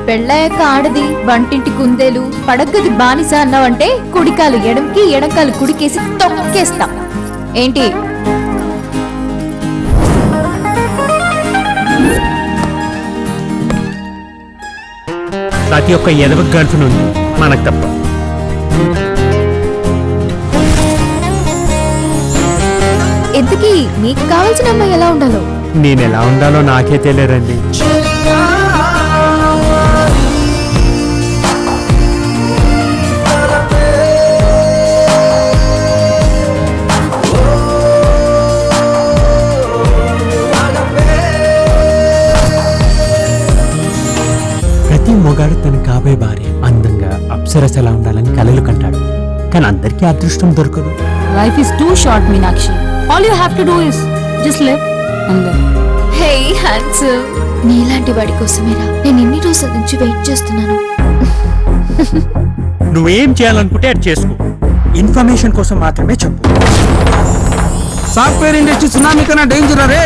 పెళ్ళాక ఆడది వంటింటి కుందేలు పడగ్గది బానిస అన్నావంటే కుడికాలు ఎడంకి ఎడంకాలు కుడికేసి తొక్కేస్తా. ఏంటి? ప్రతి ఒక్క ఎదవ గర్ల్ఫ్ నుండి మనకు తప్ప. ఎందుకీ నీకు కావాల్సిన అమ్మాయి ఎలా ఉండాలో? నేను ఎలా ఉండాలో నాకే తెలియదండి. ప్రతి మొగాడు తన కాబోయే భార్య అందంగా అప్సరస ఎలా ఉండాలని కలలు కంటాడు. కానీ అందరికీ అదృష్టం దొరకదు. Life is too short, Meenakshi. All you have to do is just live and live. Hey handsome, నీలాంటి వాడి కోసమేరా నేను ఇన్ని రోజుల నుంచి వెయిట్ చేస్తున్నాను. నువ్వేం చేయాలనుకుంటే అది చేసుకో. ఇన్ఫర్మేషన్ కోసం మాత్రమే చెప్పు. సాఫ్ట్వేర్ ఇండస్ట్రీ సునామీ కన్నా డేంజర్ రే.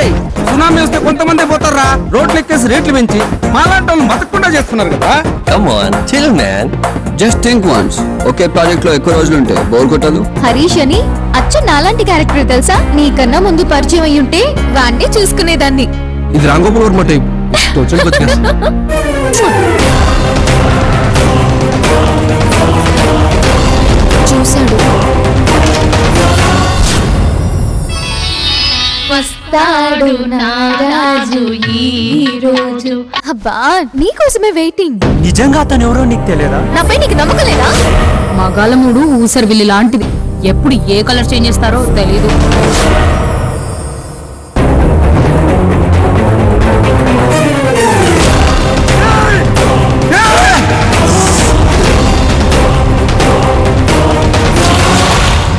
సునామీ వస్తే కొంతమంది పోతారా, రోడ్లు ఎక్కేసి రేట్లు పెంచి మాలాంటి వాళ్ళు బతకకుండా చేస్తున్నారు కదా. Come on, chill man. Just think once. Okay project లో ఎక్కువ రోజులు ఉంటే బోర్ కొట్టదు. హరీష్ అని అచ్చు నాలాంటి క్యారెక్టర్ తెలుసా? నీకన్నా ముందు పరిచయం అయ్యుంటే వాణ్ణి చూసుకునేదాన్ని. ఇది రాంగోపాల్ వర్మ టైప్. చూశాడు. వస్తాడు నారాజు ఈ రోజు. అబ్బా నీకోసమే వెయిటింగ్. నిజంగా అతను ఎవరో నీకు తెలియదా? నాపై నీకు నమ్మకం లేదా? మగాల మూడు ఊసరవిల్లి లాంటిది. ఎప్పుడు ఏ కలర్ చేంజ్ చేస్తారో తెలీదు.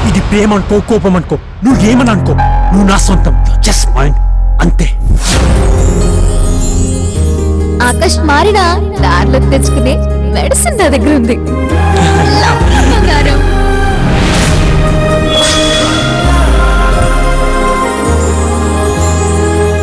ఇది ప్రేమ అనుకో, కోపం అనుకో, నువ్వు ఏమని అనుకో, నువ్వు నా సొంతం. జస్ట్ మైండ్ అంతే. ఆకాష్ మారినా దారిలోకి తెచ్చుకునే మెడిసిన్ నా దగ్గర ఉంది.